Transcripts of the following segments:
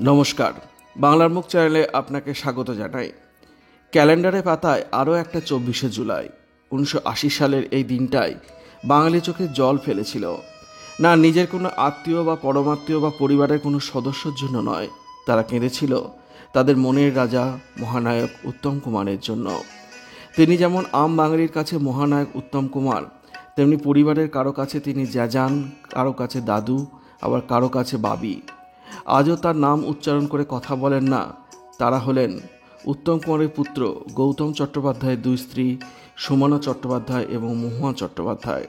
নমস্কার, বাংলার মুখ চ্যানেলে আপনাকে স্বাগত জানাই। ক্যালেন্ডারে পাতায় আরও একটা 24শে জুলাই। 1980 সালের এই দিনটায় বাঙালি চোখে জল ফেলেছিল। না নিজের কোনো আত্মীয় বা পরমাত্মীয় বা পরিবারের কোনো সদস্যর জন্য নয়, তারা কেঁদেছিল তাদের মনের রাজা মহানায়ক উত্তম কুমারের জন্য। তিনি যেমন আম বাঙালির কাছে মহানায়ক উত্তম কুমার, তেমনি পরিবারের কারো কাছে তিনি জ্যাজান, কারো কাছে দাদু, আবার কারো কাছে বাবি। আজও তার নাম উচ্চারণ করে কথা বলেন না। তারা হলেন উত্তম কুমারের পুত্র গৌতম চট্টোপাধ্যায়ের দুই স্ত্রী সুমনা চট্টোপাধ্যায় এবং মহুয়া চট্টোপাধ্যায়।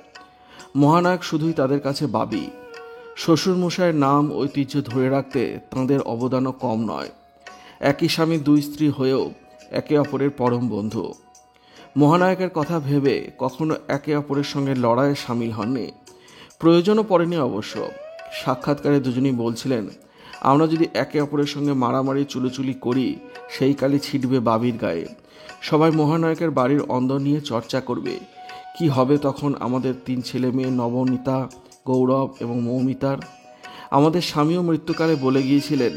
মহানায়ক শুধুই তাদের কাছে বাবি। শ্বশুরমশাইয়ের নাম ঐতিহ্য ধরে রাখতে তাঁদের অবদানও কম নয়। একই স্বামী দুই স্ত্রী হয়েও একে অপরের পরম বন্ধু। মহানায়কের কথা ভেবে কখনো একে অপরের সঙ্গে লড়াইয়ে সামিল হননি, প্রয়োজনও পড়েনি অবশ্য। সাক্ষাৎকারে দুজনেই বলছিলেন, আমরা যদি একে অপরের সঙ্গে মারামারি চুলোচুলি করি সেই কালি ছিটবে বাবির গায়ে। সবাই মহানায়কের বাড়ির অন্দর নিয়ে চর্চা করবে, কি হবে তখন আমাদের 3 ছেলে মেয়ে নবনীতা, গৌরব এবং মৌমিতার। আমাদের স্বামীও মৃত্যুকালে বলে গিয়েছিলেন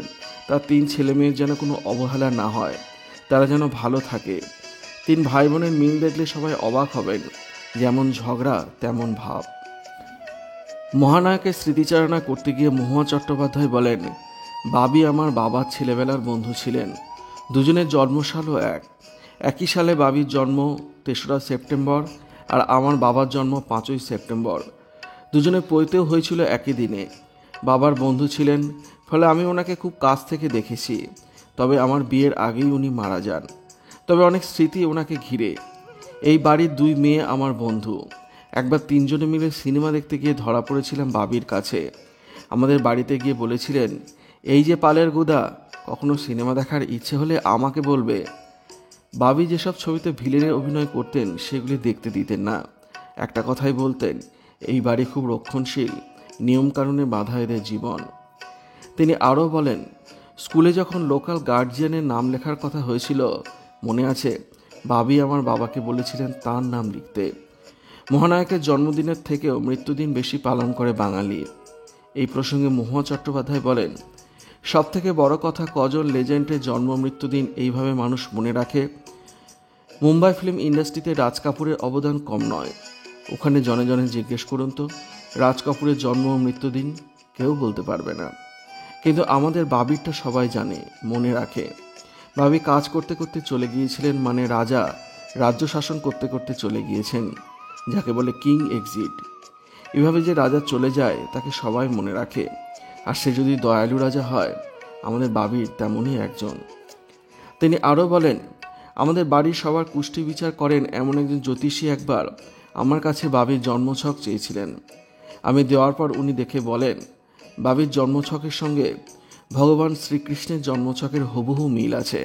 তার 3 ছেলে মেয়ের যেন কোনো অবহেলা না হয়, তারা যেন ভালো থাকে। 3 ভাই বোনের মিল দেখলে সবাই অবাক হবেন, যেমন ঝগড়া তেমন ভাব। মহানায়কের স্মৃতিচারণা করতে গিয়ে মহুয়া চট্টোপাধ্যায় বলেন, বাবি আমার বাবার ছেলেবেলার বন্ধু ছিলেন। দুজনের জন্মসালও একই সালে বাবির জন্ম 3রা সেপ্টেম্বর আর আমার বাবার জন্ম 5ই সেপ্টেম্বর। দুজনের পৈতেও হয়েছিল একই দিনে। বাবার বন্ধু ছিলেন, ফলে আমি ওনাকে খুব কাছ থেকে দেখেছি। তবে আমার বিয়ের আগেই উনি মারা যান। তবে অনেক স্মৃতি ওনাকে ঘিরে। এই বাড়ির 2 মেয়ে আমার বন্ধু। একবার 3 জনে মিলে সিনেমা দেখতে গিয়ে ধরা পড়েছিলাম বাবির কাছে। আমাদের বাড়িতে গিয়ে বলেছিলেন, এই যে পালের গুদা, কখনো সিনেমা দেখার ইচ্ছে হলে আমাকে বলবে। বাবি যেসব ছবিতে ভিলেনের অভিনয় করতেন সেগুলি দেখতে দিতেন না। একটা কথাই বলতেন, এই বাড়ি খুব রক্ষণশীল, নিয়মকানুনে বাঁধা এদের জীবন। তিনি আরও বলেন, স্কুলে যখন লোকাল গার্জিয়ানের নাম লেখার কথা হয়েছিল, মনে আছে বাবি আমার বাবাকে বলেছিলেন তার নাম লিখতে। মহানায়কের জন্মদিনের থেকেও মৃত্যুদিন বেশি পালন করে বাঙালি। এই প্রসঙ্গে মহুয়া চট্টোপাধ্যায় বলেন, সবথেকে বড় কথা, কজন লেজেন্ডের জন্ম মৃত্যুদিন এইভাবে মানুষ মনে রাখে। মুম্বাই ফিল্ম ইন্ডাস্ট্রিতে রাজ কাপুরের অবদান কম নয়। ওখানে জনে জনে জিজ্ঞেস করুন তো, রাজ কাপুরের জন্ম ও মৃত্যুদিন কেউ বলতে পারবে না। কিন্তু আমাদের বাবিরটা সবাই জানে, মনে রাখে। বাবি কাজ করতে করতে চলে গিয়েছিলেন, মানে রাজা রাজ্য শাসন করতে করতে চলে গিয়েছেন, যাকে বলে কিং এক্সিট। এভাবে যে রাজা চলে যায় তাকে সবাই মনে রাখে, আর সে যদি দয়ালু রাজা হয়, আমাদের বাবির তেমনই একজন। তিনি আরও বলেন, আমাদের বাড়ির সবার কুষ্টি বিচার করেন এমন একজন জ্যোতিষী একবার আমার কাছে বাবির জন্মছক চেয়েছিলেন। আমি দেওয়ার পর উনি দেখে বলেন, বাবির জন্মছকের সঙ্গে ভগবান শ্রীকৃষ্ণের জন্মছকের হুবহু মিল আছে।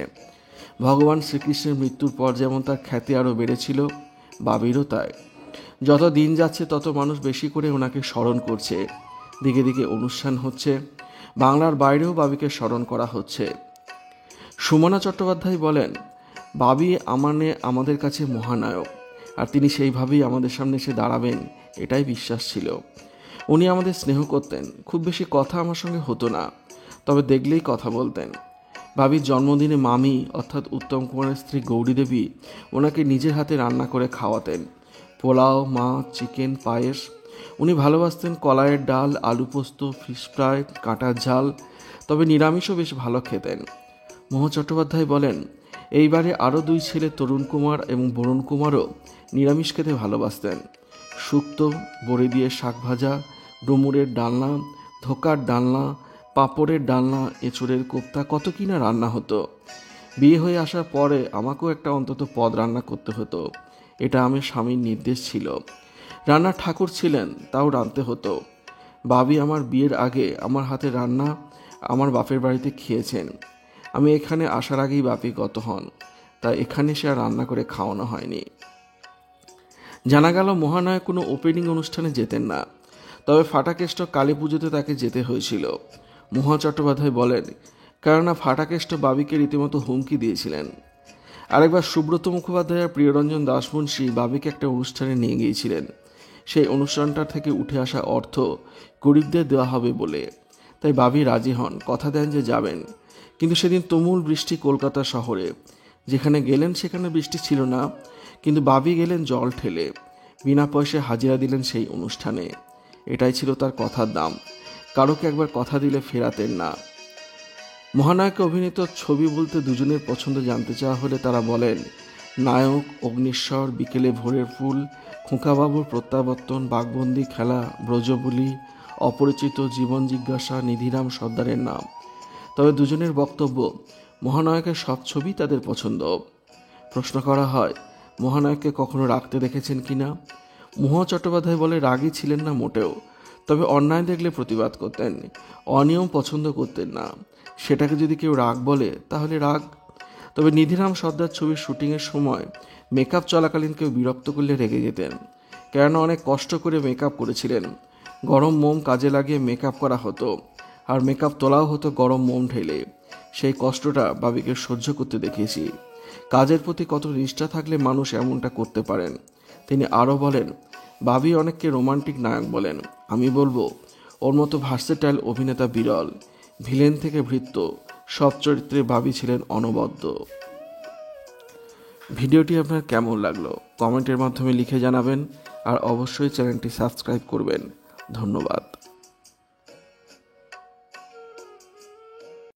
ভগবান শ্রীকৃষ্ণের মৃত্যুর পর যেমন তার খ্যাতি আরও বেড়েছিল, বাবিরও তাই। যত দিন যাচ্ছে তত মানুষ বেশি করে ওনাকে স্মরণ করছে। দিকে দিকে অনুষ্ঠান হচ্ছে, বাংলার বাইরেও বাবিকে স্মরণ করা হচ্ছে। সুমনা চট্টোপাধ্যায় বলেন, বাবি আমাদের কাছে মহানায়ক, আর তিনি সেইভাবেই আমাদের সামনে এসে দাঁড়াবেন এটাই বিশ্বাস ছিল। উনি আমাদের স্নেহ করতেন, খুব বেশি কথা আমার সঙ্গে হতো না, তবে দেখলেই কথা বলতেন। বাবির জন্মদিনে মামি অর্থাৎ উত্তম কুমারের স্ত্রী গৌরী দেবী ওনাকে নিজের হাতে রান্না করে খাওয়াতেন, পোলাও, মাছ, চিকেন, পায়েস। উনি ভালোবাসতেন কলাইয়ের ডাল, আলু পোস্ত, ফিশ ফ্রাই, কাঁটার ঝাল, তবে নিরামিষও বেশ ভালো খেতেন। মহুয়া চট্টোপাধ্যায় বলেন, এইবারে আরও 2 ছেলে তরুণ কুমার এবং বরুণ কুমারও নিরামিষ খেতে ভালোবাসতেন। শুক্তো, বড়ি দিয়ে শাক ভাজা, ডুমুরের ডালনা, ধোকার ডালনা, পাঁপড়ের ডালনা, এঁচড়ের কোপ্তা, কত কিনা রান্না হতো। বিয়ে হয়ে আসার পরে আমাকেও একটা অন্তত পদ রান্না করতে হতো। এটা আমার স্বামীর নির্দেশ ছিল। রান্নার ঠাকুর ছিলেন, তাও রাঁধতে হতো। বাবি আমার বিয়ের আগে আমার হাতে রান্না আমার বাপের বাড়িতে খেয়েছেন। আমি এখানে আসার আগেই বাপি গত হন, তাই এখানে সে আর রান্না করে খাওয়ানো হয়নি। জানা গেল মহানায়ক কোনো ওপেনিং অনুষ্ঠানে যেতেন না, তবে ফাটাকেষ্ট কালী পুজোতে তাকে যেতে হয়েছিল। মহুয়া চট্টোপাধ্যায় বলেন, কেননা ফাটাকেষ্ট বাবিকে রীতিমতো হুমকি দিয়েছিলেন। আরেকবার সুব্রত মুখোপাধ্যায় আর প্রিয়রঞ্জন দাসমুন্সী বাবিকে একটা অনুষ্ঠানে নিয়ে গিয়েছিলেন। সেই অনুষ্ঠানটা থেকে উঠে আসা অর্থ গরিবদের দেওয়া হবে বলে। তাই বাবি রাজি হন, কথা দেন যে যাবেন। কিন্তু সেদিন তুমুল বৃষ্টি কলকাতা শহরে। যেখানে গেলেন সেখানে বৃষ্টি ছিল না, কিন্তু বাবি গেলেন জল ঠেলে, বিনা পয়সায় হাজিরা দিলেন সেই অনুষ্ঠানে। এটাই ছিল তার কথার দাম, কারোকে একবার কথা দিলে ফেরাতেন না। মহানায়ক অভিনীত ছবি বলতে দুজনের পছন্দ জানতে চাওয়া হলে তারা বলেন, নায়ক, অগ্নিশ্বর, বিকেলে ভোরের ফুল, খোকাবাবুর প্রত্যাবর্তন, বাঘবন্দি খেলা, ব্রজবুলি, অপরিচিত, জীবন জিজ্ঞাসা, নিধিরাম সর্দারের নাম। তবে দুজনের বক্তব্য, মহানায়কের সব ছবি তাদের পছন্দ। প্রশ্ন করা হয়, মহানায়ককে কখনো রাগতে দেখেছেন কিনা? মহুয়া চট্টোপাধ্যায় বলে, রাগী ছিলেন না মোটেও, তবে অন্যায় দেখলে প্রতিবাদ করতেন, অনিয়ম পছন্দ করতেন না। সেটাকে যদি কেউ রাগ বলে তাহলে রাগ। তবে নিধিরাম সর্দার ছবির শুটিংয়ের সময় মেকআপ চলাকালীন কেউ বিরক্ত করলে রেগে যেতেন, কেননা অনেক কষ্ট করে মেকআপ করেছিলেন। গরম মোম কাজে লাগিয়ে মেকআপ করা হতো, আর মেকআপ তোলাও হতো গরম মোম ঢেলে। সেই কষ্টটা বাবিকে সহ্য করতে দেখিয়েছি। কাজের প্রতি কত নিষ্ঠা থাকলে মানুষ এমনটা করতে পারেন। তিনি আরও বলেন, বাবি অনেককে রোমান্টিক নায়ক বলেন, আমি বলবো ওর মতো ভার্সেটাইল অভিনেতা বিরল। ভিলেন থেকে ভৃত্য, সব চরিত্রে বাবি ছিলেন অনবদ্য। ভিডিওটি আপনার কেমন লাগলো কমেন্টের মাধ্যমে লিখে জানাবেন, আর অবশ্যই চ্যানেলটি সাবস্ক্রাইব করবেন। ধন্যবাদ।